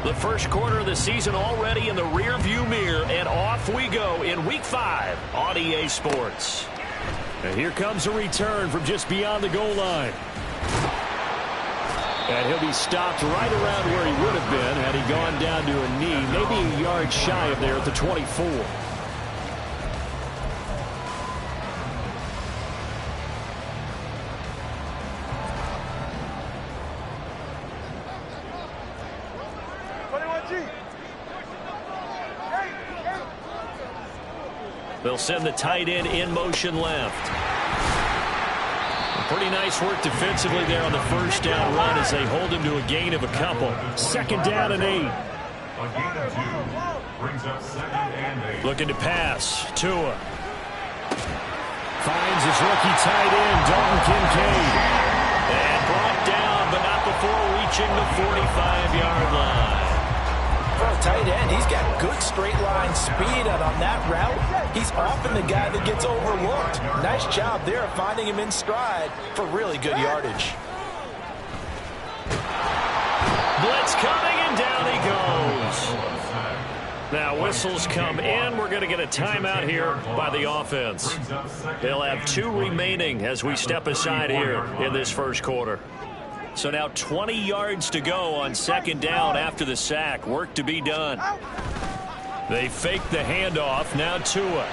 The first quarter of the season already in the rearview mirror, and off we go in Week 5 on EA Sports. And here comes a return from just beyond the goal line. And he'll be stopped right around where he would have been had he gone down to a knee, maybe a yard shy of there at the 24. They'll send the tight end in motion left. Pretty nice work defensively there on the first down run as they hold him to a gain of a couple. Second down and 8. A gain of 2 brings up 2nd and 8. Looking to pass. Tua. Finds his rookie tight end, Dalton Kincaid. And brought down, but not before reaching the 45-yard line. For a tight end, he's got good straight line speed, and on that route, he's often the guy that gets overlooked. Nice job there finding him in stride for really good yardage. Blitz coming, and down he goes. Now whistles come in. We're going to get a timeout here by the offense. They'll have 2 remaining as we step aside here in this first quarter. So now 20 yards to go on second down after the sack. Work to be done. They fake the handoff. Now Tua.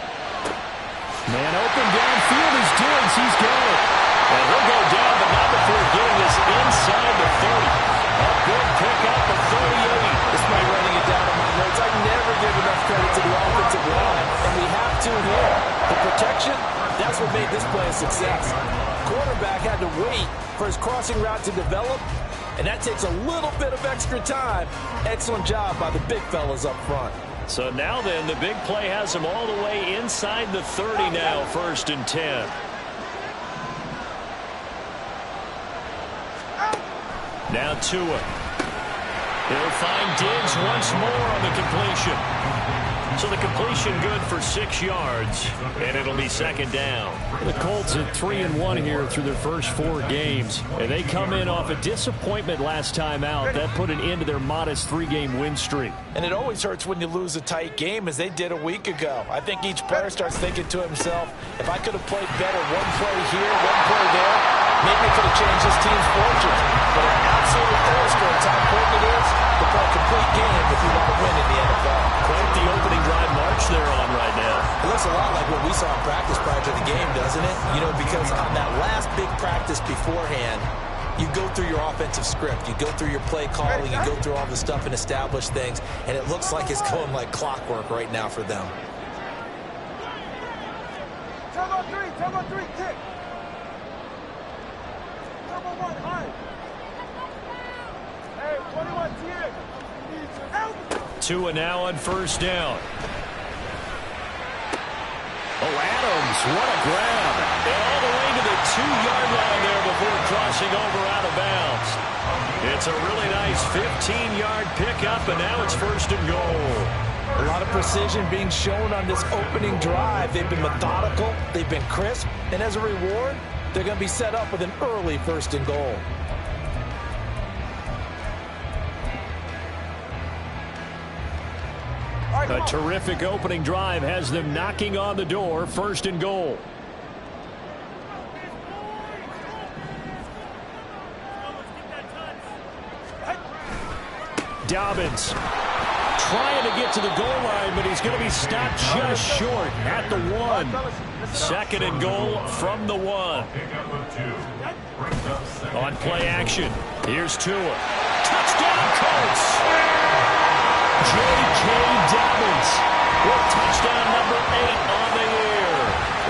Man open downfield is Diggs. He's got it. And he'll go down, but not before getting this inside the 30. A good pickup of 38. This might running it down in my notes. I never give enough credit to the offensive line, and we have to here. The protection, that's what made this play a success. Quarterback had to wait for his crossing route to develop, and that takes a little bit of extra time. Excellent job by the big fellas up front. So now then, the big play has him all the way inside the 30 now, 1st and 10. Now Tua. He'll find Diggs once more on the completion. So the completion good for 6 yards, and it'll be second down. The Colts at 3-1 here through their first 4 games, and they come in off a disappointment last time out. That put an end to their modest 3-game win streak. And it always hurts when you lose a tight game, as they did a week ago. I think each player starts thinking to himself, if I could have played better one play here, one play there, maybe it could have changed this team's fortune. But it absolutely illustrates how important it is to play a complete game if you want to win in the NFL. Quite the opening drive march they're on right now. It looks a lot like what we saw in practice prior to the game, doesn't it? You know, because on that last big practice beforehand, you go through your offensive script, you go through your play calling, you go through all the stuff and establish things, and it looks like it's going like clockwork right now for them. Turbo 3, tick. Turbo 1, high. Hey, 21, TX. Tua now on first down. Oh, Adams, what a grab. And all the way to the 2-yard line there before crossing over out of bounds. It's a really nice 15-yard pickup, and now it's 1st and goal. A lot of precision being shown on this opening drive. They've been methodical, they've been crisp, and as a reward, they're going to be set up with an early 1st and goal. A terrific opening drive has them knocking on the door, 1st and goal. Dobbins trying to get to the goal line, but he's going to be stopped just short at the 1. 2nd and goal from the 1. On play action, here's Tua. Touchdown, Colts! J.K. Dobbins with touchdown number 8 on the year.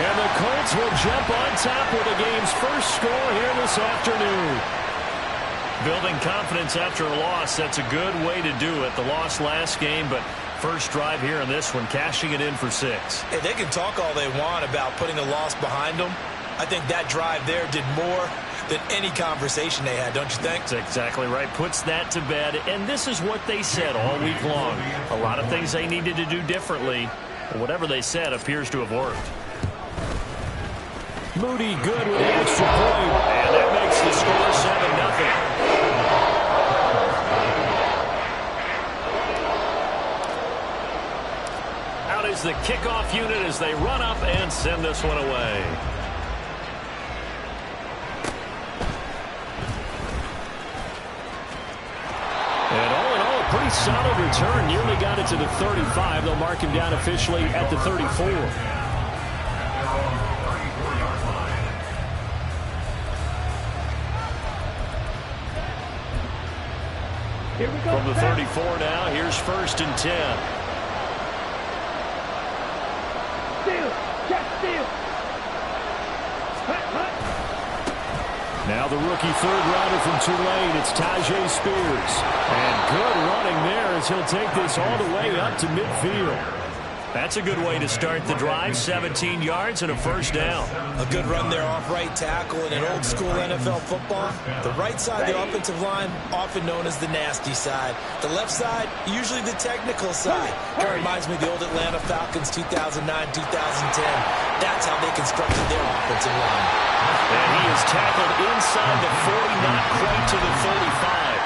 And the Colts will jump on top with the game's first score here this afternoon. Building confidence after a loss, that's a good way to do it. The loss last game, but first drive here in this one, cashing it in for 6. Hey, they can talk all they want about putting a loss behind them. I think that drive there did more than any conversation they had, don't you think? That's exactly right. Puts that to bed, and this is what they said all week long. A lot of things they needed to do differently. Whatever they said appears to have worked. Moody good with the extra point. And that makes the score 7-0. kickoff unit as they run up and send this one away. And all in all, a pretty solid return. Nearly got it to the 35. They'll mark him down officially at the 34. From the 34 now, here's 1st and 10. Now the rookie third rounder from Tulane, it's Tajay Spears. And good running there as he'll take this all the way up to midfield. That's a good way to start the drive. 17 yards and a 1st down. A good run there off right tackle in an old school NFL football. The right side of the offensive line, often known as the nasty side. The left side, usually the technical side. Kind of reminds me of the old Atlanta Falcons 2009-2010. That's how they constructed their offensive line. And he is tackled inside the 40, not quite to the 35.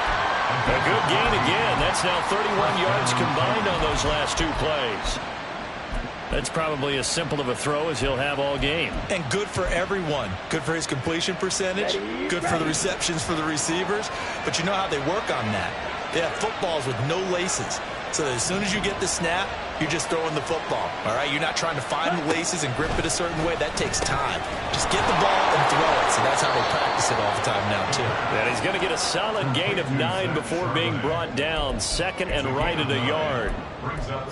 A good gain again. That's now 31 yards combined on those last 2 plays. That's probably as simple of a throw as he'll have all game. And good for everyone. Good for his completion percentage. Good for the receptions for the receivers. But you know how they work on that. They have footballs with no laces. So as soon as you get the snap, you're just throwing the football. All right? You're not trying to find the laces and grip it a certain way. That takes time. Just get the ball and throw it. So that's how they practice it all the time now, too. And he's going to get a solid gain of 9 before being brought down. 2nd and right at a yard.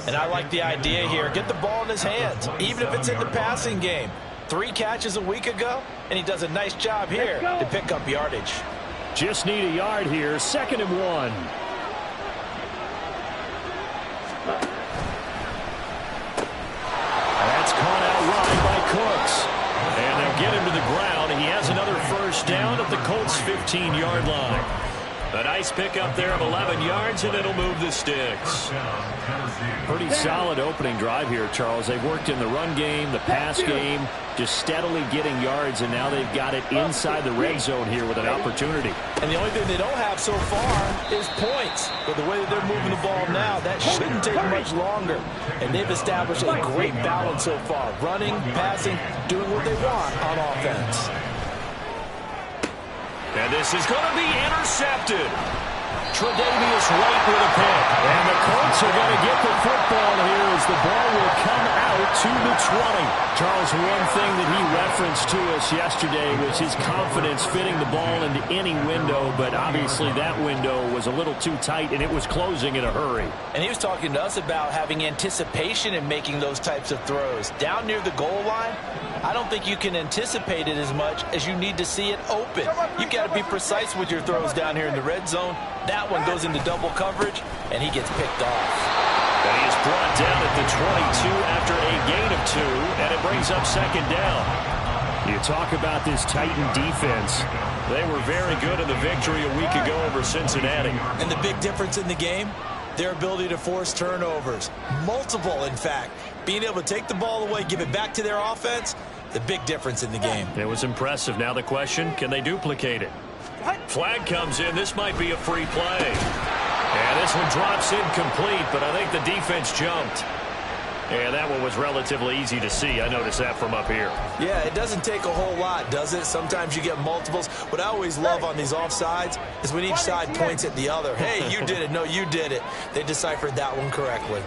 And I like the idea here. Get the ball in his hands, even if it's in the passing game. 3 catches a week ago, and he does a nice job here to pick up yardage. Just need a yard here. 2nd and 1. That's caught out wide by Cooks. And they'll get him to the ground. He has another 1st down at the Colts' 15-yard line. A nice pickup there of 11 yards, and it'll move the sticks. Pretty solid opening drive here, Charles. They've worked in the run game, the pass game, just steadily getting yards, and now they've got it inside the red zone here with an opportunity. And the only thing they don't have so far is points. But the way that they're moving the ball now, that shouldn't take much longer. And they've established a great balance so far. Running, passing, doing what they want on offense. And this is going to be intercepted. Tre'Davious White with a pick. And the Colts are going to get the football here as the ball will come out to the 20. Charles, one thing that he referenced to us yesterday was his confidence fitting the ball into any window, but obviously that window was a little too tight and it was closing in a hurry. And he was talking to us about having anticipation in making those types of throws. Down near the goal line, I don't think you can anticipate it as much as you need to see it open. You've got to be precise with your throws down here in the red zone. That one goes into double coverage, and he gets picked off. And he is brought down at the 22 after a gain of 2, and it brings up 2nd down. You talk about this Titan defense. They were very good in the victory a week ago over Cincinnati. And the big difference in the game, their ability to force turnovers. Multiple, in fact. Being able to take the ball away, give it back to their offense, the big difference in the game. It was impressive. Now the question, can they duplicate it? Flag comes in. This might be a free play. And this one drops incomplete, but I think the defense jumped. And that one was relatively easy to see. I noticed that from up here. Yeah, it doesn't take a whole lot, does it? Sometimes you get multiples. What I always love on these offsides is when each side points at the other. Hey, you did it. No, you did it. They deciphered that one correctly.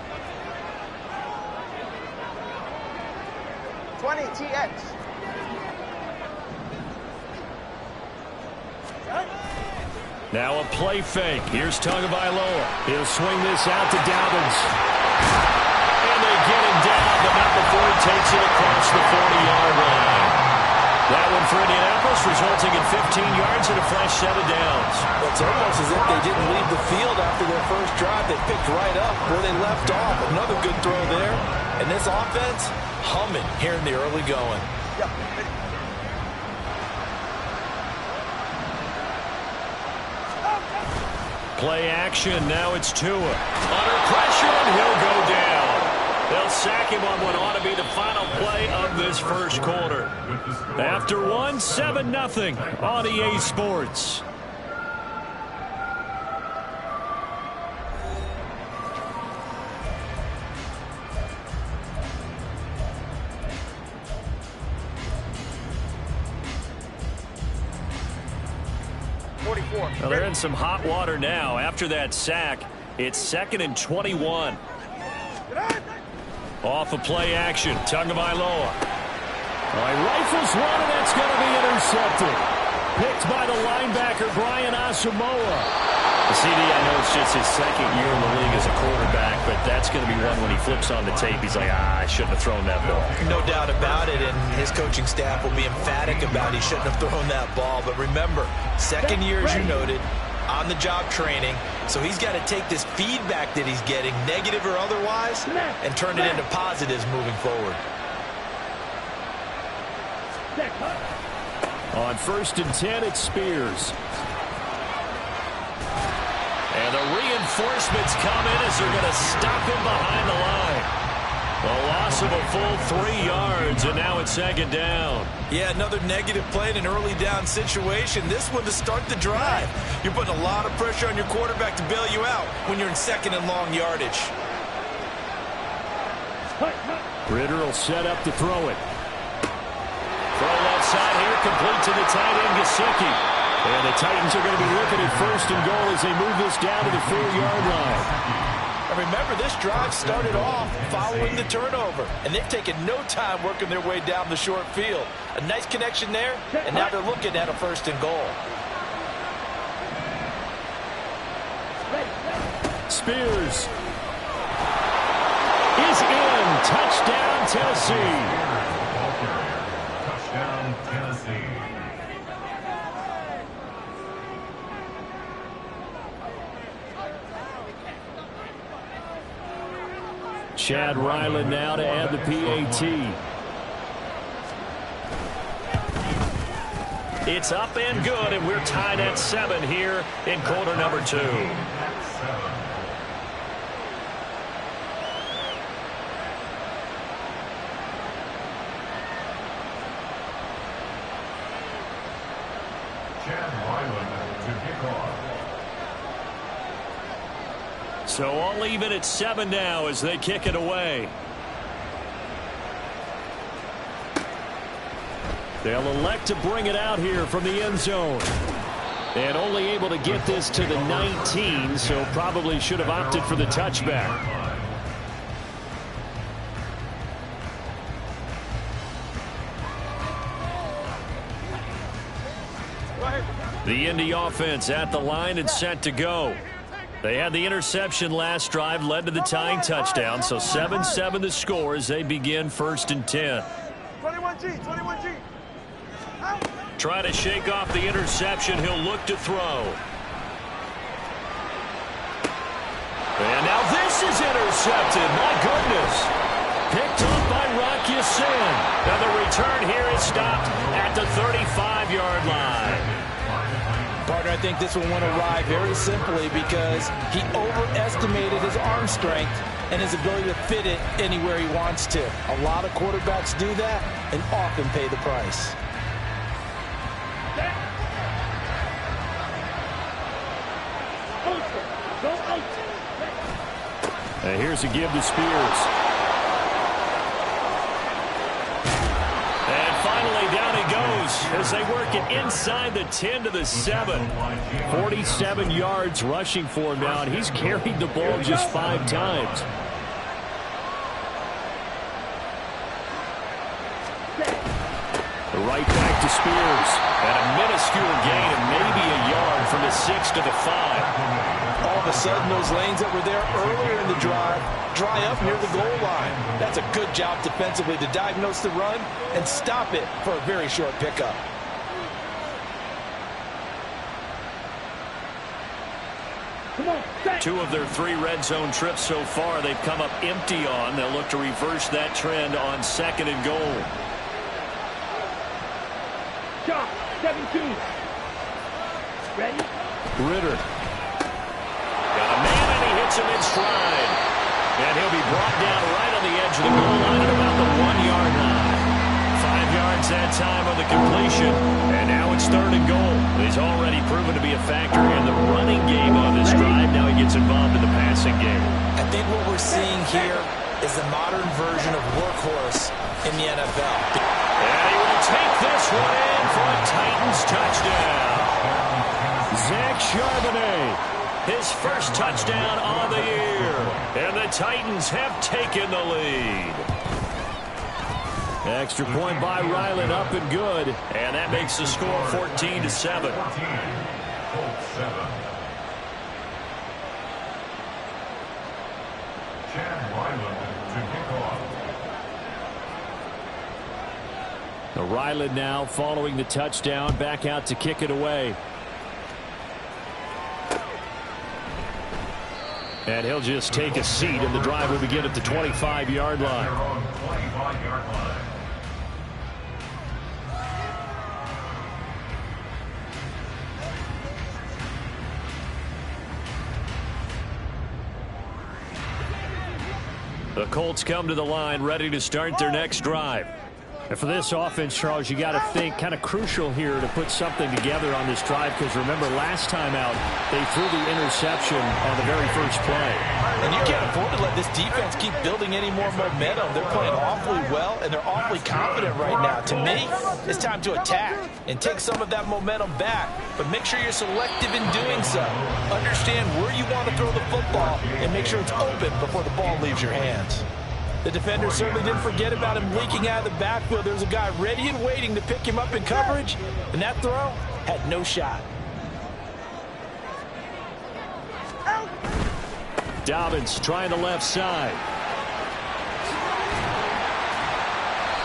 20 TX. Now a play fake. Here's Tagovailoa. He'll swing this out to Dobbins. And they get him down, but not before he takes it across the 40-yard line. That one for Indianapolis, resulting in 15 yards and a fresh 7 downs. It's almost as if they didn't leave the field after their first drive. They picked right up where they left off. Another good throw there. And this offense, humming here in the early going. Play action. Now it's Tua. Under pressure, and he'll go down. They'll sack him on what ought to be the final play of this first quarter. After one, 7-0 on EA Sports. 44. Well, they're in some hot water now. After that sack, it's 2nd and 21. Off of play action. Tagovailoa. He rifles one, and that's going to be intercepted. Picked by the linebacker, Brian Asamoah. CD, I know it's just his 2nd year in the league as a quarterback, but that's going to be one when he flips on the tape. He's like, I shouldn't have thrown that ball. No doubt about it, and his coaching staff will be emphatic about he shouldn't have thrown that ball. But remember, 2nd year, as you noted, on-the-job training, so he's got to take this feedback that he's getting, negative or otherwise, and turn it into positives moving forward. On 1st and 10, it's Spears. And the reinforcements come in as they're going to stop him behind the line. A loss of a full 3 yards, and now it's 2nd down. Yeah, another negative play in an early down situation. This one to start the drive. You're putting a lot of pressure on your quarterback to bail you out when you're in 2nd and long yardage. Ritter will set up to throw it. Throw left side here, complete to the tight end, Gesicki. And the Titans are going to be looking at 1st and goal as they move this down to the 4-yard line. And remember, this drive started off following the turnover, and they've taken no time working their way down the short field. A nice connection there, and now they're looking at a 1st and goal. Spears is in. Touchdown, Tennessee. Touchdown, Tennessee. Chad Ryland now to add the PAT. It's up and good, and we're tied at 7 here in quarter number 2. Chad Ryland to kick off. So all even at 7 now as they kick it away. They'll elect to bring it out here from the end zone. And only able to get this to the 19, so probably should have opted for the touchback. The Indy offense at the line and set to go. They had the interception last drive, led to the tying touchdown, so 7-7 the score as they begin 1st and 10. 21G, 21G. Try to shake off the interception. He'll look to throw. And now this is intercepted. My goodness. Picked up by Rock Ya-Sin. And the return here is stopped at the 35-yard line. Partner, I think this one went awry very simply because he overestimated his arm strength and his ability to fit it anywhere he wants to. A lot of quarterbacks do that and often pay the price. And here's a give to Spears. And finally down he goes as they work it inside the 10 to the 7. 47 yards rushing for him now, and he's carried the ball just 5 times. Right back to Spears. And a minuscule gain of maybe a yard from the 6 to the 5. All of a sudden, those lanes that were there earlier in the drive dry up near the goal line. That's a good job defensively to diagnose the run and stop it for a very short pickup. Two of their 3 red zone trips so far they've come up empty on. They'll look to reverse that trend on 2nd and goal. 17. Ready? Ritter. Got a man, and he hits him in stride. And he'll be brought down right on the edge of the goal line at about the 1-yard line. 5 yards that time on the completion. And now it's 3rd and goal. He's already proven to be a factor in the running game on this drive. Now he gets involved in the passing game. I think what we're seeing here is the modern version of workhorse in the NFL. And he will take this one in for a Titans touchdown. Charbonnet. His first touchdown on the year. And the Titans have taken the lead. Extra point by Ryland, up and good. And that makes the score 14-7. Ryland now following the touchdown, back out to kick it away. And he'll just take a seat, and the drive will begin at the 25-yard line. The Colts come to the line, ready to start their next drive. And for this offense, Charles, you got to think kind of crucial here to put something together on this drive, because remember last time out they threw the interception on the very first play. And you can't afford to let this defense keep building any more momentum. They're playing awfully well, and they're awfully confident right now. To me, it's time to attack and take some of that momentum back, but make sure you're selective in doing so. Understand where you want to throw the football and make sure it's open before the ball leaves your hands. The defender certainly didn't forget about him leaking out of the backfield. There was a guy ready and waiting to pick him up in coverage, and that throw had no shot. Dobbins trying the left side.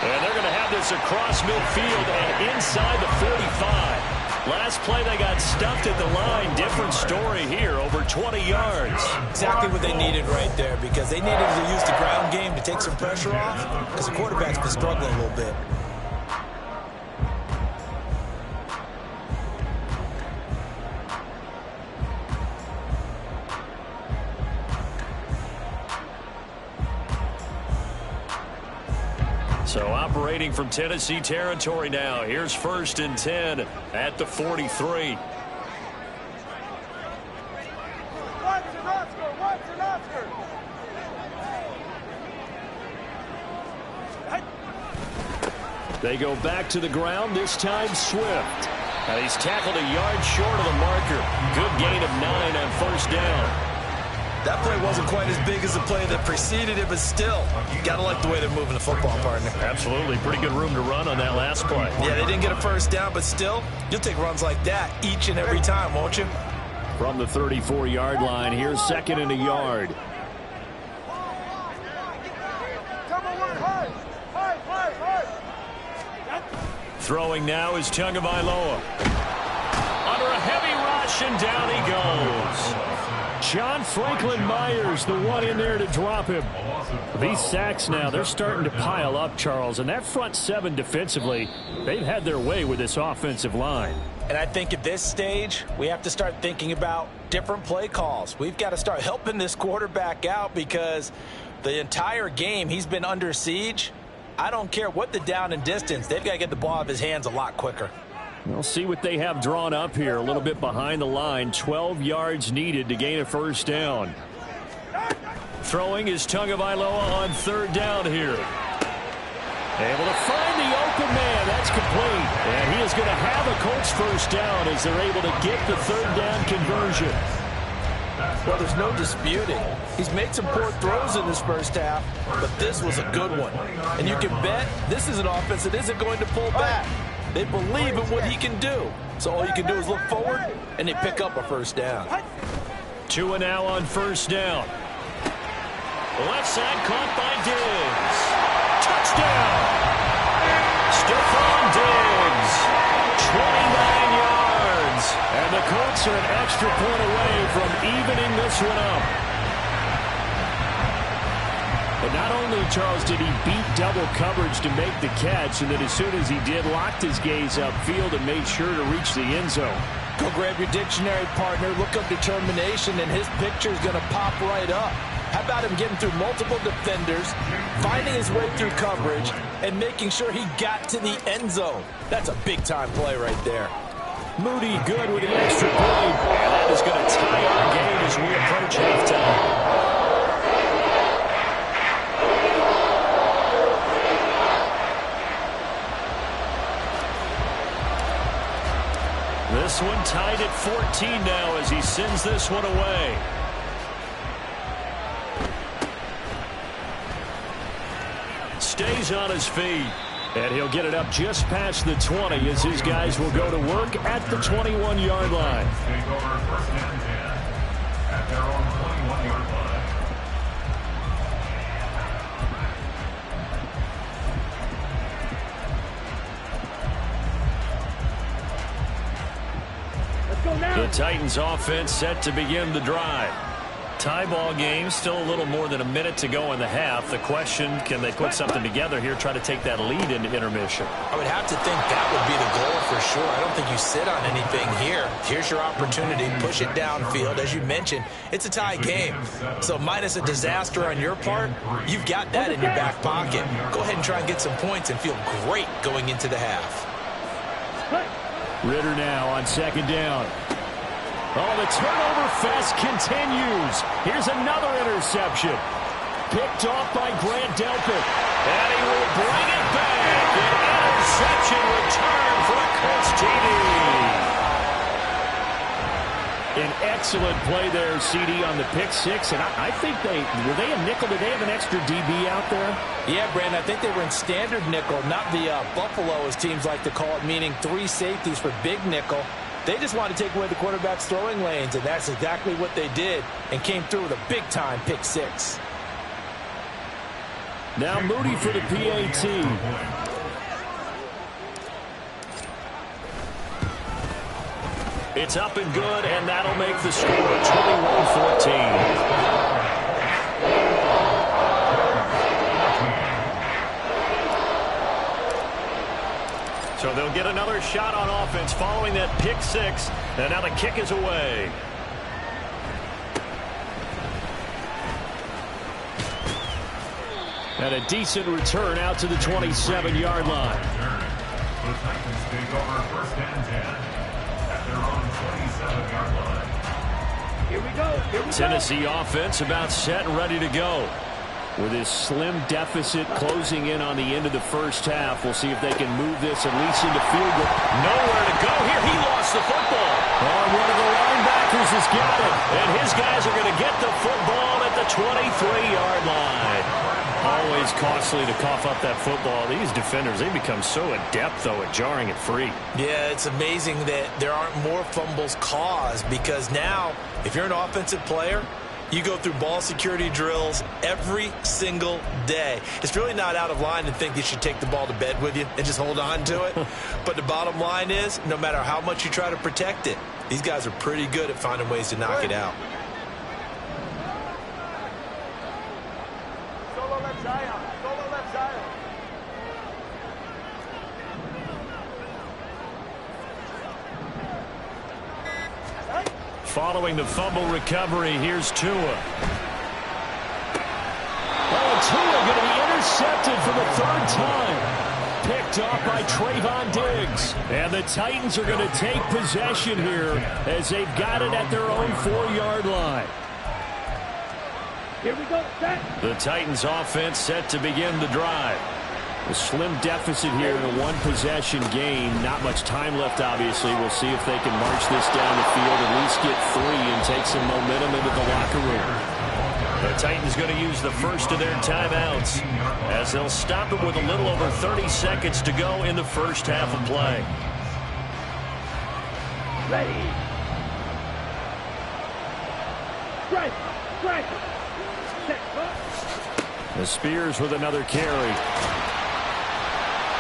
And they're going to have this across midfield and inside the 45. Last play they got stuffed at the line. Different story here, over 20 yards. Exactly what they needed right there, because they needed to use the ground game to take some pressure off, because the quarterback's been struggling a little bit. So operating from Tennessee territory now. Here's 1st and 10 at the 43. They go back to the ground, this time Swift. And he's tackled a yard short of the marker. Good gain of 9 on 1st down. That play wasn't quite as big as the play that preceded it, but still, got to like the way they're moving the football, partner. Absolutely. Pretty good room to run on that last play. Yeah, they didn't get a 1st down, but still, you'll take runs like that each and every time, won't you? From the 34-yard line, here's 2nd and a yard. Throwing now is Tagovailoa. Under a heavy rush, and down he goes. John Franklin Myers, the one in there to drop him. These sacks now, they're starting to pile up, Charles. And that front 7 defensively, they've had their way with this offensive line. And I think at this stage, we have to start thinking about different play calls. We've got to start helping this quarterback out, because the entire game he's been under siege. I don't care what the down and distance. They've got to get the ball out of his hands a lot quicker. We'll see what they have drawn up here. A little bit behind the line. 12 yards needed to gain a 1st down. Throwing is Tagovailoa on 3rd down here. Able to find the open man. That's complete. And he is going to have a Colts 1st down as they're able to get the 3rd down conversion. Well, there's no disputing. He's made some poor throws in this first half, but this was a good one. And you can bet this is an offense that isn't going to pull back. They believe in what he can do. So all you can do is look forward, and they pick up a 1st down. 2 and now on 1st down. Left side caught by Diggs. Touchdown! Stephon Diggs. 29 yards. And the Colts are an extra point away from evening this one up. But not only, Charles, did he beat double coverage to make the catch, and then as soon as he did, locked his gaze upfield and made sure to reach the end zone. Go grab your dictionary, partner. Look up determination, and his picture's going to pop right up. How about him getting through multiple defenders, finding his way through coverage, and making sure he got to the end zone? That's a big-time play right there. Moody good with the extra point. And that is going to tie our game as we approach halftime. This one tied at 14 now as he sends this one away. Stays on his feet. And he'll get it up just past the 20 as his guys will go to work at the 21-yard line. Take over first and 10 at their own 21-yard line. Let's go now. The Titans offense set to begin the drive. Tie ball game, still a little more than a minute to go in the half. The question, can they put something together here, try to take that lead into intermission? I would have to think that would be the goal for sure. I don't think you sit on anything here. Here's your opportunity. Push it downfield. As you mentioned, it's a tie game. So minus a disaster on your part, you've got that in your back pocket. Go ahead and try and get some points and feel great going into the half. Ritter now on second down. Oh, the turnover fest continues. Here's another interception. Picked off by Grant Delpit. And he will bring it back. An interception return for a Colts TD. An excellent play there, CD, on the pick six. And I think were they a nickel? Did they have an extra DB out there? Yeah, Brandon, I think they were in standard nickel, not the Buffalo, as teams like to call it, meaning 3 safeties for big nickel. They just wanted to take away the quarterback's throwing lanes, and that's exactly what they did, and came through with a big-time pick six. Now Moody for the PAT. It's up and good, and that'll make the score 21-14. So they'll get another shot on offense following that pick six, and now the kick is away. And a decent return out to the 27-yard line. The Titans take over first and 10 at their own 27-yard line. Here we go. Here we go. Tennessee offense about set and ready to go. With his slim deficit closing in on the end of the first half, we'll see if they can move this at least into field goal. Nowhere to go here. He lost the football. Oh, one of the linebackers has got it. And his guys are going to get the football at the 23-yard line. Always costly to cough up that football. These defenders, they become so adept, though, at jarring it free. Yeah, it's amazing that there aren't more fumbles caused, because now, if you're an offensive player, you go through ball security drills every single day. It's really not out of line to think you should take the ball to bed with you and just hold on to it. But the bottom line is, no matter how much you try to protect it, these guys are pretty good at finding ways to knock it out. Solo left Zion. Solo left Zion. Following the fumble recovery, here's Tua. Oh, Tua going to be intercepted for the 3rd time. Picked off by Trayvon Diggs. And the Titans are going to take possession here as they've got it at their own 4-yard line. Here we go. Set. The Titans offense set to begin the drive. A slim deficit here in a one-possession game. Not much time left, obviously. We'll see if they can march this down the field, at least get 3 and take some momentum into the locker room. The Titans going to use the first of their timeouts as they'll stop it with a little over 30 seconds to go in the first half of play. Ready. Strike. Strike. Set. The Spears with another carry.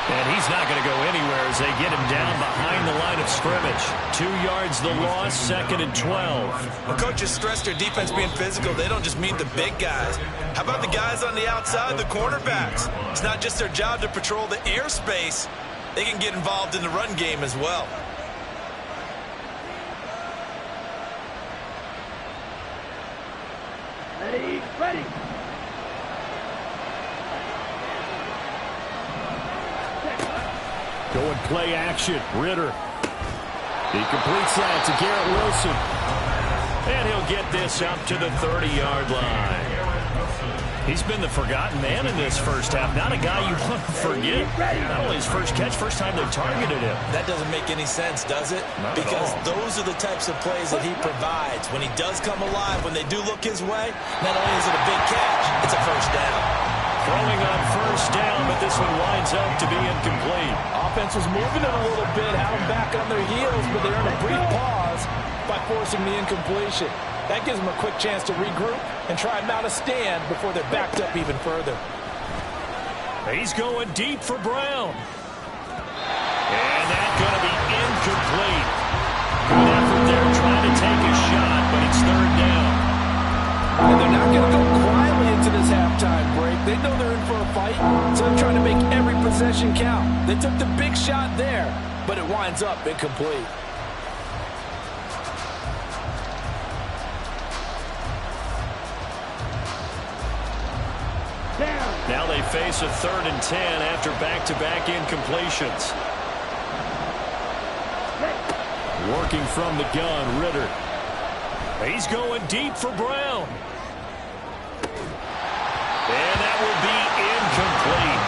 And he's not going to go anywhere as they get him down behind the line of scrimmage. 2 yards the loss, 2nd and 12. When coaches stress their defense being physical, they don't just mean the big guys. How about the guys on the outside, the cornerbacks? It's not just their job to patrol the airspace. They can get involved in the run game as well. Ready. Ready. Going play action. Ritter. He completes that to Garrett Wilson. And he'll get this up to the 30-yard line. He's been the forgotten man in this first half. Not a guy you want to forget. Not only his first catch, first time they've targeted him. That doesn't make any sense, does it? Not because at all. those are the types of plays that he provides. When he does come alive, when they do look his way, not only is it a big catch, it's a first down. Throwing on first down, but this one winds up to be incomplete. Offense was moving it a little bit, had them back on their heels, but they're in a brief pause by forcing the incompletion. That gives them a quick chance to regroup and try and mount a stand before they're backed up even further. He's going deep for Brown. And that's going to be incomplete. Good effort there trying to take a shot, but it's third down. And they're not going to go quietly into this halftime break. They know they're in for a fight, so they're trying to make every possession count. They took the big shot there, but it winds up incomplete. Now they face a 3rd and 10 after back-to-back incompletions. Working from the gun, Ritter. He's going deep for Brown. And that will be incomplete.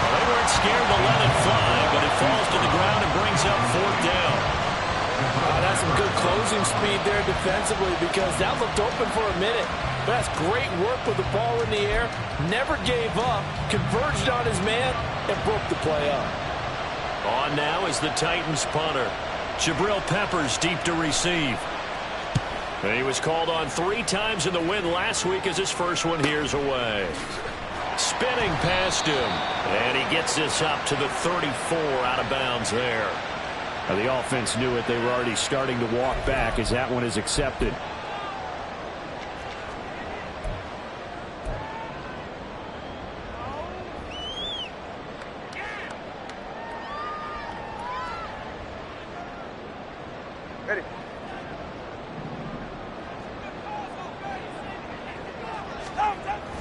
Well, they weren't scared to let it fly, but it falls to the ground and brings up 4th down. That's some good closing speed there defensively because that looked open for a minute. But that's great work with the ball in the air. Never gave up, converged on his man, and broke the play up. On now is the Titans punter. Jabril Peppers deep to receive. And he was called on 3 times in the win last week as his first one here's away. Spinning past him. And he gets this up to the 34 out of bounds there. Now, the offense knew it. They were already starting to walk back as that one is accepted. Ready.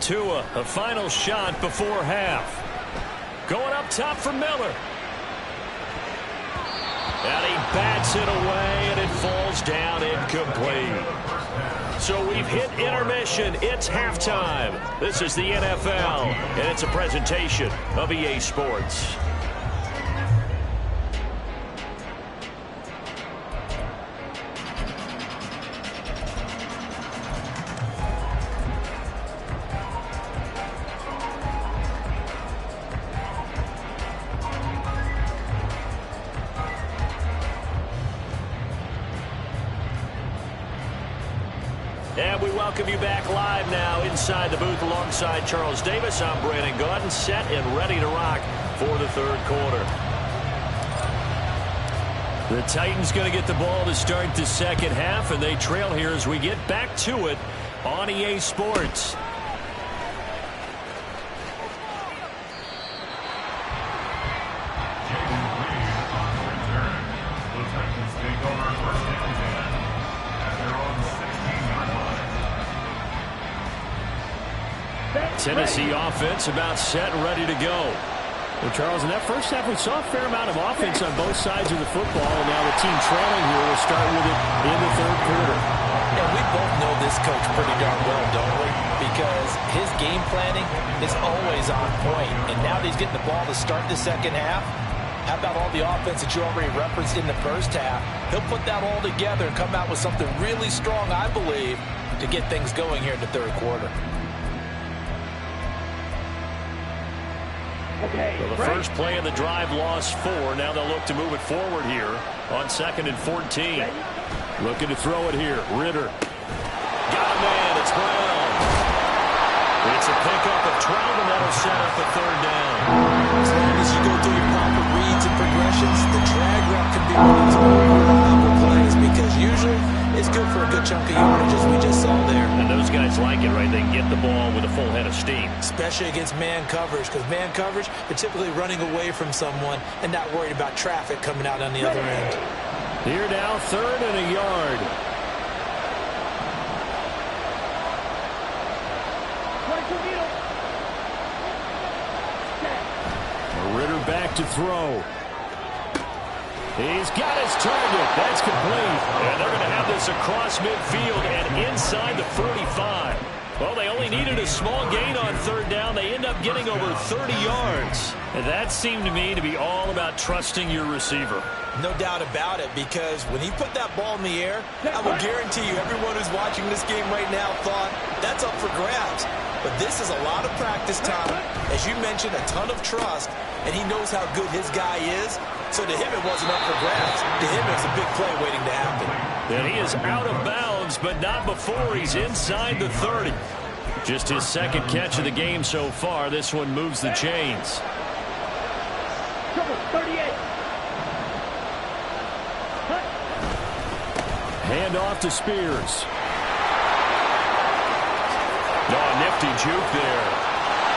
Tua, a final shot before half. Going up top for Miller. And he bats it away, and it falls down incomplete. So we've hit intermission. It's halftime. This is the NFL, and it's a presentation of EA Sports. And we welcome you back live now inside the booth alongside Charles Davis. I'm Brandon Gaudin, set and ready to rock for the 3rd quarter. The Titans going to get the ball to start the 2nd half, and they trail here as we get back to it on EA Sports. Tennessee offense about set and ready to go. Well, Charles, in that first half, we saw a fair amount of offense on both sides of the football, and now the team trailing here will start with it in the 3rd quarter. And we both know this coach pretty darn well, don't we? Because his game planning is always on point. And now that he's getting the ball to start the 2nd half, how about all the offense that you already referenced in the first half? He'll put that all together and come out with something really strong, I believe, to get things going here in the 3rd quarter. Well, the first play of the drive lost 4. Now they'll look to move it forward here on 2nd and 14. Looking to throw it here. Ritter. Got a man. It's Brown. It's a pickup of 12, and that'll set up a 3rd down. As long as you go through your proper reads and progressions, the drag route can be one of those more reliable plays because usually it's good for a good chunk of yardage, as we just saw there. And those guys like it, right? They can get the ball with a full head of steam. Especially against man coverage, because man coverage, they're typically running away from someone and not worried about traffic coming out on the other end. Here now, 3rd and a yard. Ritter back to throw. He's got his target. That's complete. And they're going to have this across midfield and inside the 45. Well, they only needed a small gain on third down. They end up getting over 30 yards. And that seemed to me to be all about trusting your receiver. No doubt about it, because when he put that ball in the air, I will guarantee you everyone who's watching this game right now thought that's up for grabs. But this is a lot of practice time. As you mentioned, a ton of trust, and he knows how good his guy is. So to him, it wasn't up for grabs. To him, it was a big play waiting to happen. And he is out of bounds, but not before he's inside the 30. Just his second catch of the game so far. This one moves the chains. Trouble, 38. Hand off to Spears. Oh, nifty juke there.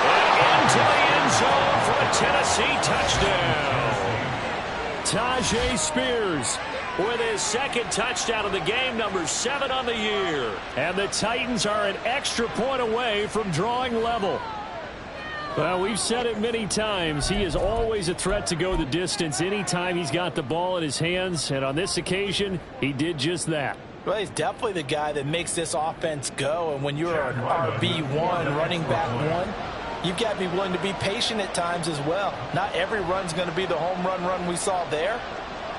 And into the end zone for a Tennessee touchdown. Tajay Spears With his second touchdown of the game, number 7 on the year. And the Titans are an extra point away from drawing level. Well, we've said it many times. He is always a threat to go the distance anytime he's got the ball in his hands. And on this occasion, he did just that. Well, he's definitely the guy that makes this offense go. And when you're an RB1, running back one, you've got to be willing to be patient at times as well. Not every run's going to be the home run we saw there.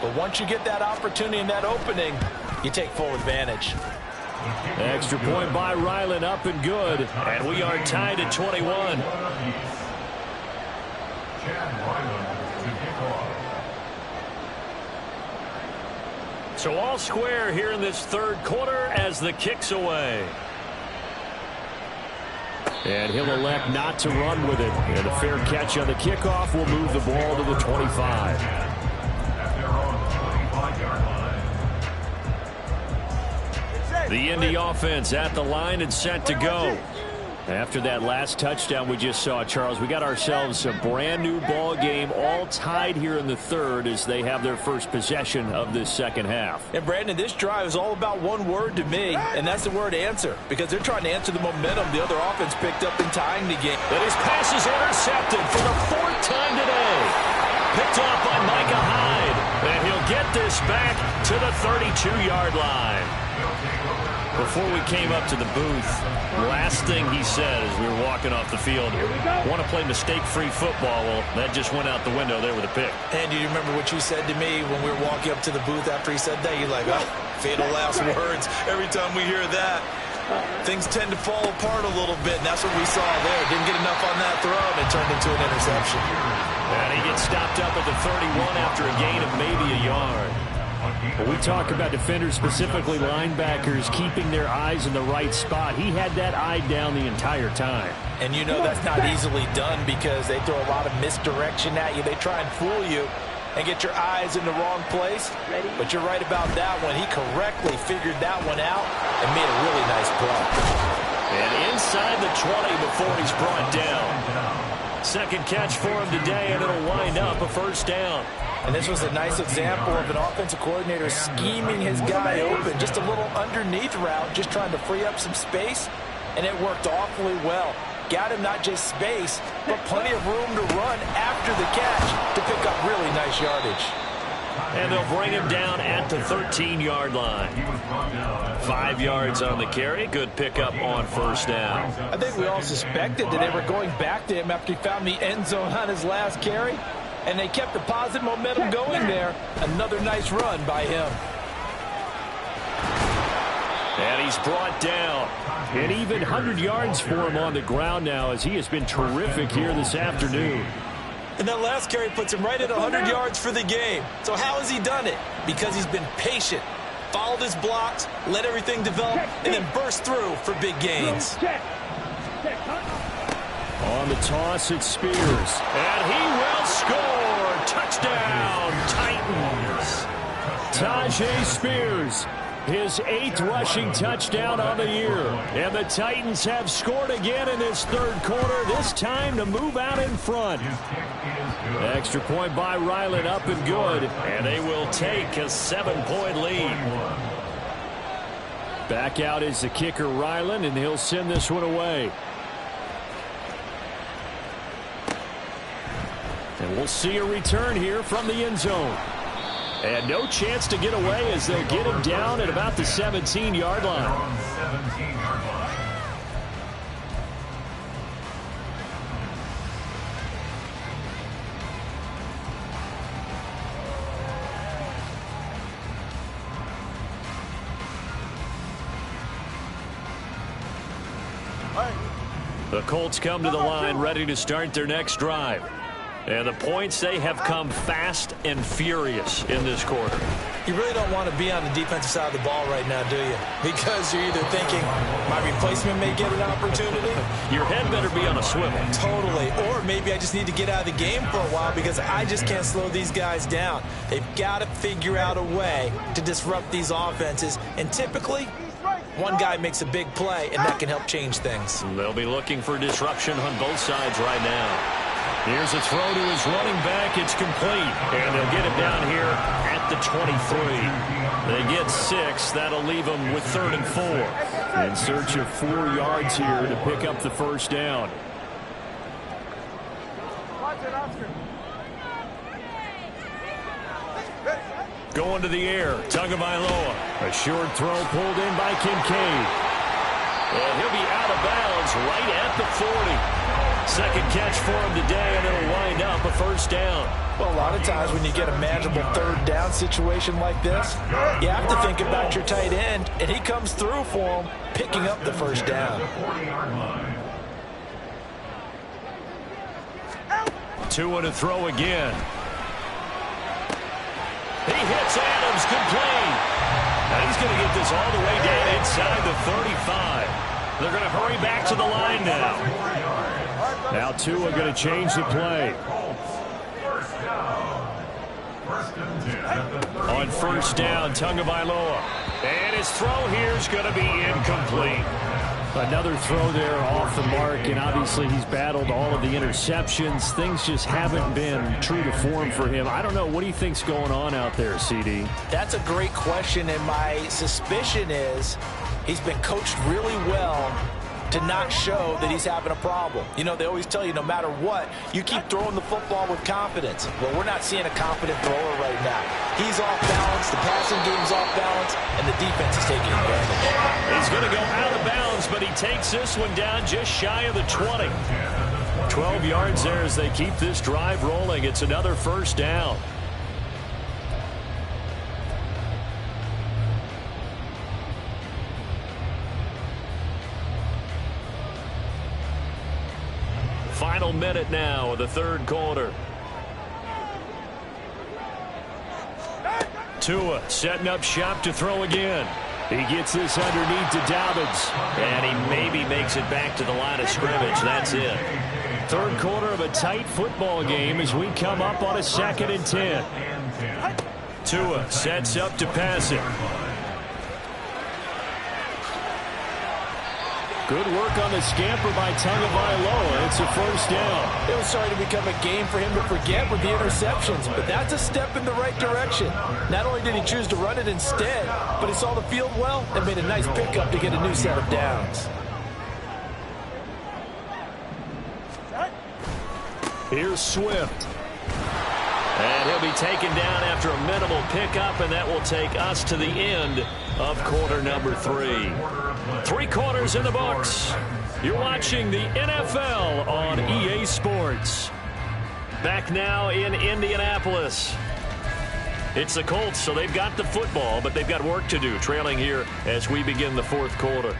But once you get that opportunity and that opening, you take full advantage. Extra point by Ryland, up and good. And we are tied at 21. So all square here in this third quarter as the kick's away. And he'll elect not to run with it. And a fair catch on the kickoff will move the ball to the 25. The Indy offense at the line and set to go. After that last touchdown we just saw, Charles, we got ourselves a brand new ball game, all tied here in the third as they have their first possession of this second half. And Brandon, this drive is all about one word to me, and that's the word answer, because they're trying to answer the momentum the other offense picked up in tying the game. But his pass is intercepted for the 4th time today. Picked off by Micah Hyde, and he'll get this back to the 32-yard line. Before we came up to the booth, last thing he said as we were walking off the field, want to play mistake-free football. Well, that just went out the window there with a pick. And do you remember what you said to me when we were walking up to the booth after he said that? You're like, oh, fatal last words. Every time we hear that, things tend to fall apart a little bit, and that's what we saw there. Didn't get enough on that throw, and it turned into an interception. And he gets stopped up at the 31 after a gain of maybe a yard. When we talk about defenders, specifically linebackers, keeping their eyes in the right spot, he had that eye down the entire time. And you know that's not easily done because they throw a lot of misdirection at you. They try and fool you and get your eyes in the wrong place. But you're right about that one. He correctly figured that one out and made a really nice play. And inside the 20 before he's brought down. Second catch for him today, and it'll wind up a first down. And this was a nice example of an offensive coordinator scheming his guy open. Just a little underneath route, just trying to free up some space. And it worked awfully well. Got him not just space, but plenty of room to run after the catch to pick up really nice yardage. And they'll bring him down at the 13-yard line. 5 yards on the carry. Good pickup on first down. I think we all suspected that they were going back to him after he found the end zone on his last carry. And they kept the positive momentum going there. Another nice run by him. And he's brought down. And even 100 yards for him on the ground now as he has been terrific here this afternoon. And that last carry puts him right at 100 yards for the game. So how has he done it? Because he's been patient, followed his blocks, let everything develop, and then burst through for big gains. On the toss, it's Spears. And he will score. Touchdown, Titans. Tajay Spears, his 8th rushing touchdown on the year. And the Titans have scored again in this third quarter, this time to move out in front. Extra point by Ryland, up and good. And they will take a 7-point lead. Back out is the kicker, Ryland, and he'll send this one away. And we'll see a return here from the end zone. And no chance to get away as they'll get him down at about the 17-yard line. The Colts come to the line ready to start their next drive. And the points, they have come fast and furious in this quarter. You really don't want to be on the defensive side of the ball right now, do you? Because you're either thinking, my replacement may get an opportunity. Your head better be on a swivel. Totally. Or maybe I just need to get out of the game for a while because I just can't slow these guys down. They've got to figure out a way to disrupt these offenses. And typically, one guy makes a big play, and that can help change things. They'll be looking for disruption on both sides right now. Here's a throw to his running back. It's complete. And they'll get it down here at the 23. They get 6. That'll leave them with 3rd and 4. In search of 4 yards here to pick up the first down. Going to the air. Tagovailoa. A short throw pulled in by Kincaid. And he'll be out of bounds right at the 40. Second catch for him today, and it'll wind up a first down. Well, a lot of times when you get a manageable 3rd down situation like this, you have to think about your tight end, and he comes through for him, picking up the first down. 2 and a throw again. He hits Adams, complete. And he's going to get this all the way down inside the 35. They're going to hurry back to the line now. Now Tua going to change the play. On first down, Tagovailoa. And his throw here is going to be incomplete. Another throw there off the mark, and obviously he's battled all of the interceptions. Things just haven't been true to form for him. I don't know. What do you think's going on out there, CD? That's a great question, and my suspicion is he's been coached really well to not show that he's having a problem. You know, they always tell you no matter what, you keep throwing the football with confidence. Well, we're not seeing a confident thrower right now. He's off balance, the passing game's off balance, and the defense is taking advantage. He's going to go out of bounds, but he takes this one down just shy of the 20. 12 yards there as they keep this drive rolling. It's another first down. Final minute now of the 3rd quarter. Tua setting up shop to throw again. He gets this underneath to Dobbins. And he maybe makes it back to the line of scrimmage. That's it. 3rd quarter of a tight football game as we come up on a 2nd and 10. Tua sets up to pass it. Good work on the scamper by Tagovailoa. It's a first down. It was starting to become a game for him to forget with the interceptions, but that's a step in the right direction. Not only did he choose to run it instead, but he saw the field well and made a nice pickup to get a new set of downs. Here's Swift. And he'll be taken down after a minimal pickup, and that will take us to the end of quarter number 3. 3 quarters in the books. You're watching the NFL on EA Sports. Back now in Indianapolis. It's the Colts, so they've got the football, but they've got work to do, trailing here as we begin the 4th quarter.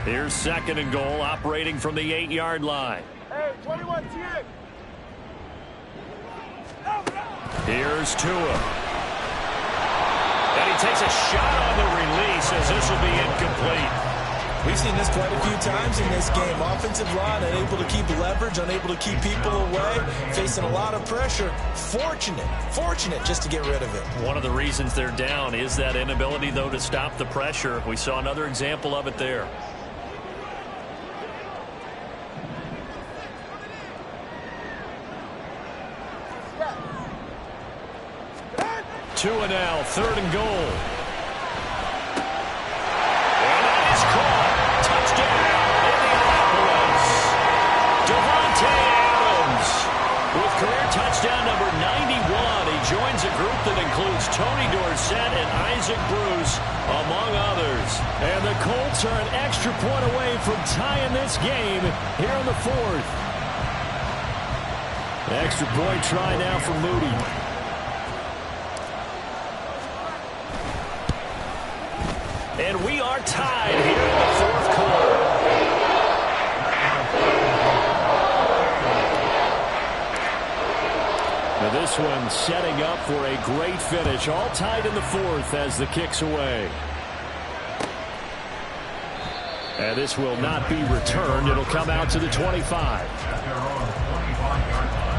Here's 2nd and goal, operating from the 8-yard line. Hey, 21, TX. Here's Tua. And he takes a shot on the release as this will be incomplete. We've seen this quite a few times in this game. Offensive line unable to keep leverage, unable to keep people away, facing a lot of pressure. Fortunate just to get rid of it. One of the reasons they're down is that inability, though, to stop the pressure. We saw another example of it there. Tua now, 3rd and goal. And that is caught. Touchdown, Indianapolis. Devontae Adams with career touchdown number 91. He joins a group that includes Tony Dorsett and Isaac Bruce, among others. And the Colts are an extra point away from tying this game here in the 4th. Extra point try now for Moody. And we are tied here in the fourth quarter. Now this one setting up for a great finish. All tied in the fourth as the kick's away. And this will not be returned. It'll come out to the 25. At their own 25-yard line.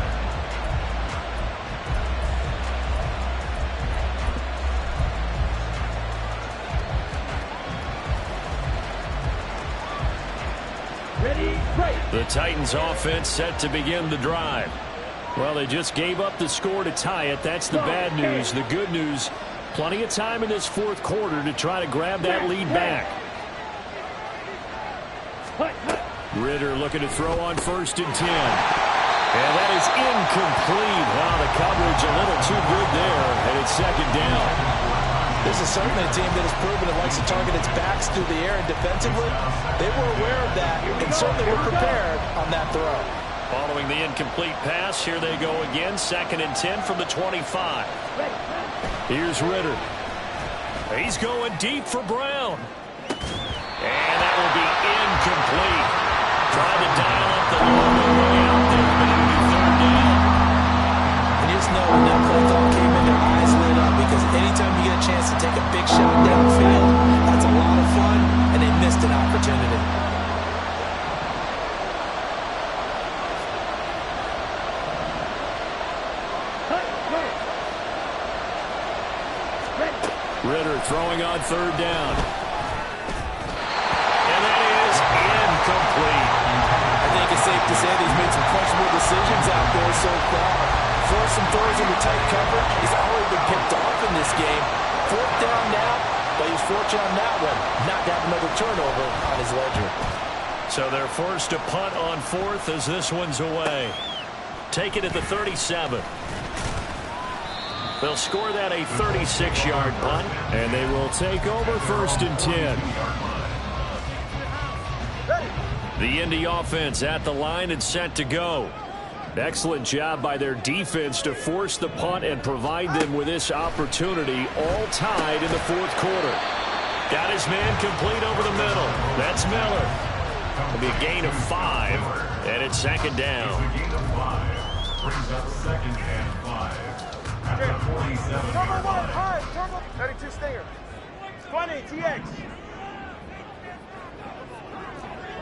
Ready, break. The Titans offense set to begin the drive. Well, they just gave up the score to tie it. That's the bad news. The good news, plenty of time in this fourth quarter to try to grab that lead back. Ritter looking to throw on 1st and 10. And that is incomplete. Wow, the coverage a little too good there, and it's 2nd down. This is certainly a team that has proven it likes to target its backs through the air and defensively. They were aware of that and certainly were prepared on that throw. Following the incomplete pass, here they go again. 2nd and 10 from the 25. Here's Ritter. He's going deep for Brown. And that will be incomplete. Tried to dial up the long way out there, but it'll be 3rd down. And you just know when that play call came in, their eyes lit up, because anytime you get a chance to take a big shot downfield, that's a lot of fun, and they missed an opportunity. Ritter throwing on 3rd down. And that is incomplete. I think it's safe to say that he's made some questionable decisions out there so far. Forced some throws into tight coverage. He's already been picked off in this game. 4th down now, but he's fortunate on that one not to have another turnover on his ledger. So they're forced to punt on 4th as this one's away. Take it at the 37. They'll score that a 36-yard punt. And they will take over 1st and 10. The Indy offense at the line and set to go. Excellent job by their defense to force the punt and provide them with this opportunity, all tied in the fourth quarter. Got his man complete over the middle. That's Miller. It'll be a gain of 5, and it's 2nd down. A gain of 5 brings up 2nd and 5. At the 47. Turbo 1, high, turbo 32 Stinger. 20, TX.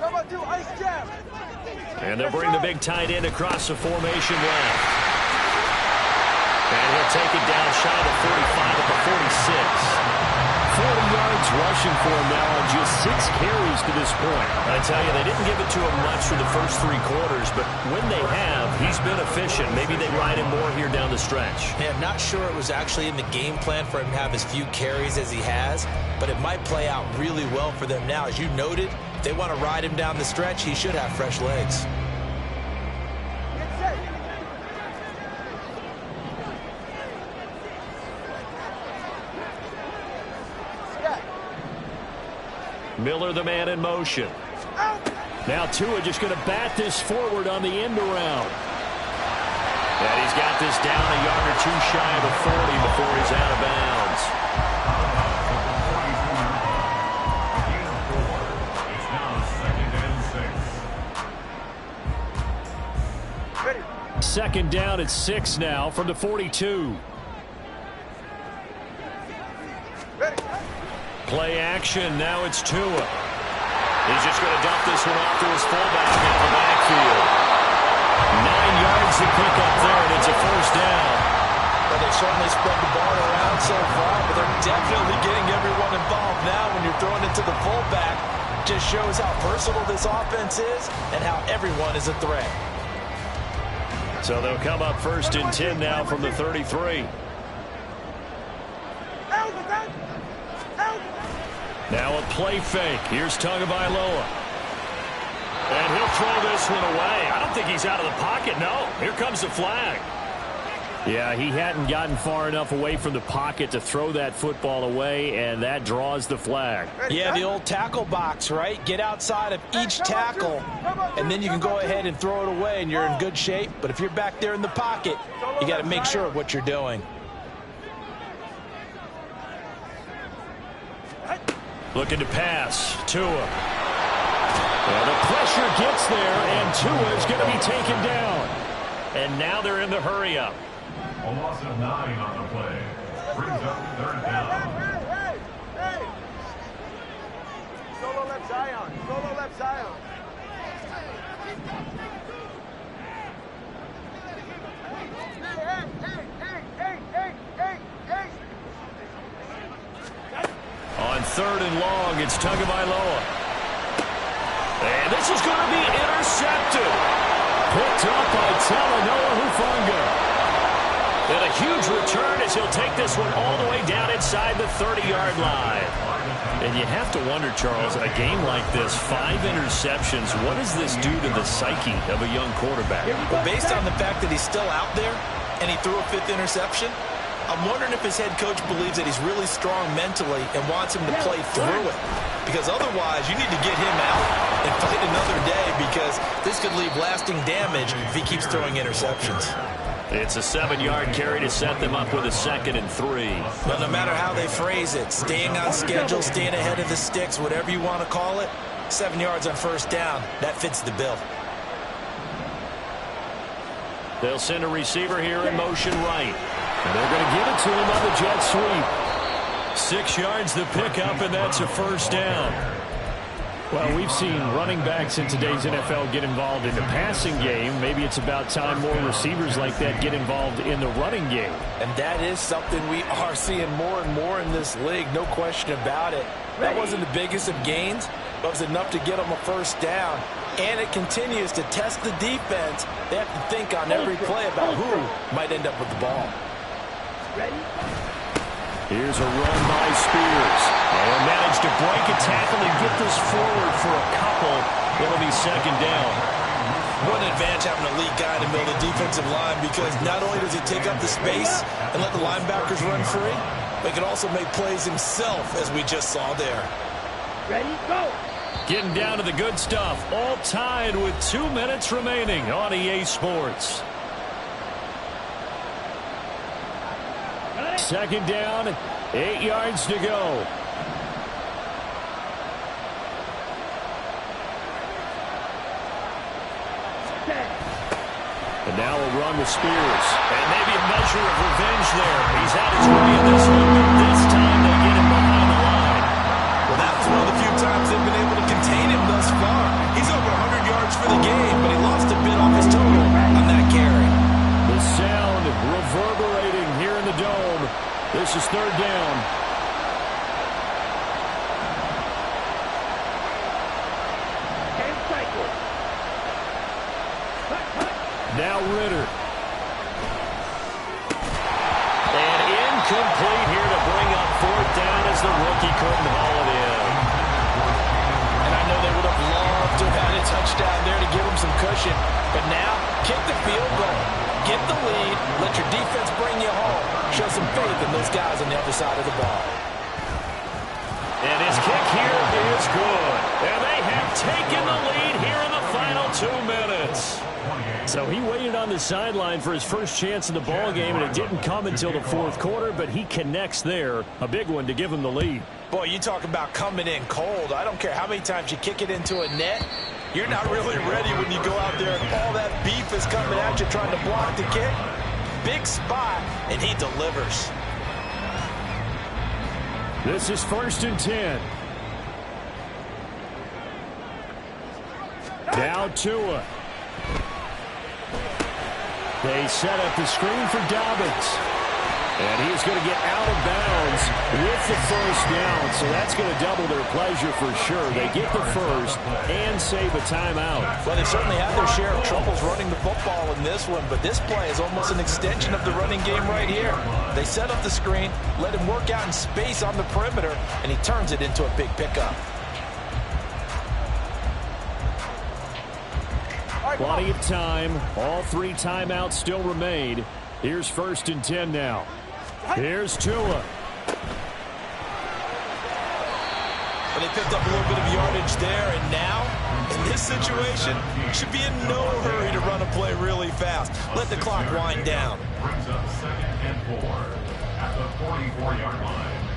Turbo 2, ice jab. And they'll bring the big tight end across the formation left. And he'll take it down shy of the 45 at the 46. 40 yards rushing for him now on just 6 carries to this point. I tell you, they didn't give it to him much for the first 3 quarters, but when they have, he's been efficient. Maybe they ride him more here down the stretch. Yeah, I'm not sure it was actually in the game plan for him to have as few carries as he has, but it might play out really well for them now. As you noted, if they want to ride him down the stretch, he should have fresh legs. Miller, the man in motion. Now Tua just going to bat this forward on the end around. And he's got this down a yard or 2 shy of the 40 before he's out of bounds. It's now 2nd and 6. 2nd down at 6 now from the 42. Play action. Now it's Tua. He's just going to dump this one off to his fullback in the backfield. 9 yards to pick up there, and it's a 1st down. Well, they certainly spread the ball around so far, but they're definitely getting everyone involved now when you're throwing it to the fullback. Just shows how versatile this offense is and how everyone is a threat. So they'll come up 1st and 10 now from the 33. Now a play fake. Here's Tagovailoa. And he'll throw this one away. I don't think he's out of the pocket. No, here comes the flag. Yeah, he hadn't gotten far enough away from the pocket to throw that football away, and that draws the flag. Yeah, the old tackle box, right? Get outside of each tackle, and then you can go ahead and throw it away, and you're in good shape. But if you're back there in the pocket, you got to make sure of what you're doing. Looking to pass. Tua. Well, the pressure gets there, and Tua is going to be taken down. And now they're in the hurry-up. A loss of 9 on the play. Brings up 3rd down. Hey! Solo left Zion. Solo left Zion. On 3rd and long, it's Tagovailoa. And this is going to be intercepted. Picked up by Talanoa Hufanga. And a huge return as he'll take this one all the way down inside the 30-yard line. And you have to wonder, Charles, a game like this, 5 interceptions, what does this do to the psyche of a young quarterback? Well, based on the fact that he's still out there and he threw a 5th interception, I'm wondering if his head coach believes that he's really strong mentally and wants him to play through it. Because otherwise, you need to get him out and fight another day, because this could leave lasting damage if he keeps throwing interceptions. It's a 7-yard carry to set them up with a 2nd and 3. But no matter how they phrase it, staying on schedule, staying ahead of the sticks, whatever you want to call it, 7 yards on 1st down, that fits the bill. They'll send a receiver here in motion right. And they're going to give it to him on the jet sweep. 6 yards the pickup, and that's a 1st down. Well, we've seen running backs in today's NFL get involved in the passing game. Maybe it's about time more receivers like that get involved in the running game. And that is something we are seeing more and more in this league, no question about it. That wasn't the biggest of gains, but it was enough to get them a 1st down. And it continues to test the defense. They have to think on every play about who might end up with the ball. Here's a run by Spears. They'll manage to break a tackle and get this forward for a couple. It'll be 2nd down. What an advantage having a lead guy in the middle of the defensive line, because not only does he take up the space and let the linebackers run free, but he can also make plays himself, as we just saw there. Ready, go! Getting down to the good stuff. All tied with 2 minutes remaining on EA Sports. 2nd down, 8 yards to go. And now a run with Spears. And maybe a measure of revenge there. He's had his way in this one, but this time they get him behind the line. Well, that was one of the few times they've been able to contain him thus far. He's over 100 yards for the game, but he lost a bit off his total on that carry. The sound reverberating here in the dome. This is 3rd down. Now Ritter. And incomplete here to bring up 4th down as the rookie couldn't haul it in. And I know they would have loved to have had a touchdown there to give him some cushion. But now, kick the field goal. Get the lead. Let your defense bring you home. Show some faith in those guys on the other side of the ball. And his kick here is good. And they have taken the lead here in the final 2 minutes. So he waited on the sideline for his first chance in the ball game, and it didn't come until the 4th quarter, but he connects there. A big one to give him the lead. Boy, you talk about coming in cold. I don't care how many times you kick it into a net. You're not really ready when you go out there and all that beef is coming at you trying to block the kick. Big spot, and he delivers. This is 1st and 10. Now Tua. They set up the screen for Dobbins. And he's going to get out of bounds with the 1st down. So that's going to double their pleasure for sure. They get the 1st and save a timeout. Well, they've certainly had their share of troubles running the football in this one, but this play is almost an extension of the running game right here. They set up the screen, let him work out in space on the perimeter, and he turns it into a big pickup. Plenty of time. All 3 timeouts still remain. Here's 1st and 10 now. Here's Tua. Well, they picked up a little bit of yardage there, and now, in this situation, should be in no hurry to run a play really fast. Let the clock wind down. Brings up 2nd and 4 at the 44-yard line.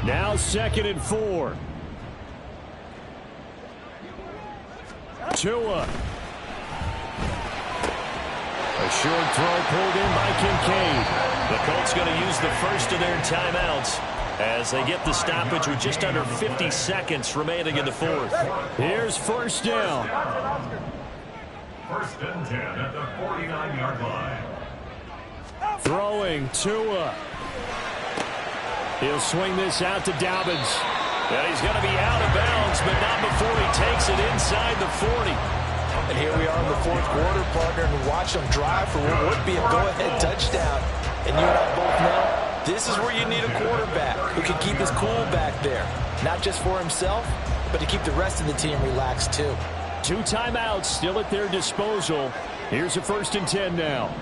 Now 2nd and 4. Tua. A short throw pulled in by Kincaid. The Colts going to use the first of their timeouts as they get the stoppage with just under 50 seconds remaining in the fourth. Here's 1st down. 1st and 10 at the 49-yard line. Throwing Tua. He'll swing this out to Dobbins. And he's going to be out of bounds, but not before he takes it inside the 40. And here we are in the 4th quarter, partner, and watch them drive for what would be a go-ahead touchdown. And you and I both know this is where you need a quarterback who can keep his cool back there. Not just for himself, but to keep the rest of the team relaxed too. 2 timeouts still at their disposal. Here's a 1st and 10 now.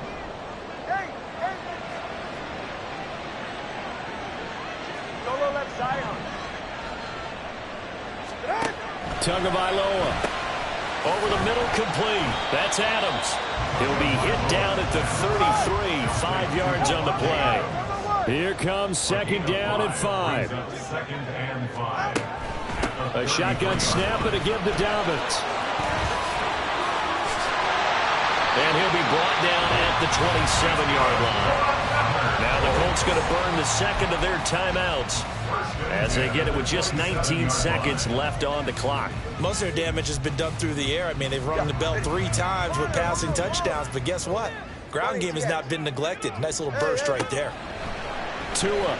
Solo left Zion. Tagovailoa. Over the middle, complete. That's Adams. He'll be hit down at the 33, 5 yards on the play. Here comes 2nd down and 5. 2nd and 5. A shotgun snap and a give to Dobbins. And he'll be brought down at the 27-yard line. Now the Colts going to burn the 2nd of their timeouts as they get it with just 19 seconds left on the clock. Most of their damage has been done through the air. I mean, they've rung the bell 3 times with passing touchdowns, but guess what? Ground game has not been neglected. Nice little burst right there. Tua.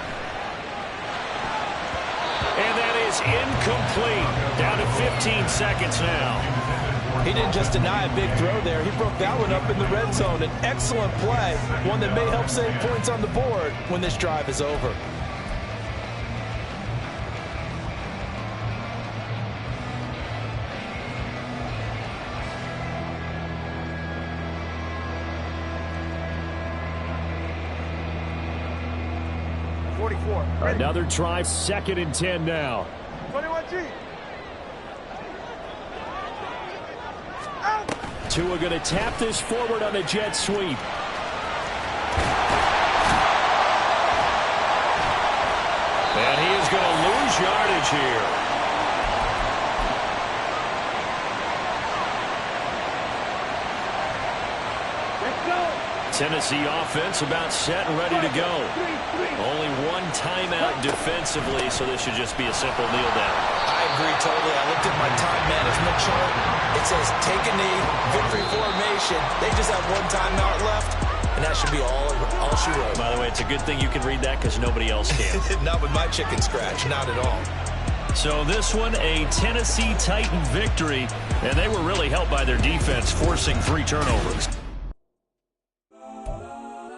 And that is incomplete. Down to 15 seconds now. He didn't just deny a big throw there. He broke that one up in the red zone. An excellent play, one that may help save points on the board when this drive is over. Another try, 2nd and 10 now. 21G. Tua going to tap this forward on the jet sweep. And he is going to lose yardage here. Tennessee offense about set and ready to go. Only 1 timeout defensively, so this should just be a simple kneel down. I agree totally. I looked at my time management chart. It says take a knee, victory formation. They just have 1 timeout left, and that should be all she wrote. By the way, it's a good thing you can read that because nobody else can. Not with my chicken scratch, not at all. So this one, a Tennessee Titan victory, and they were really helped by their defense forcing 3 turnovers.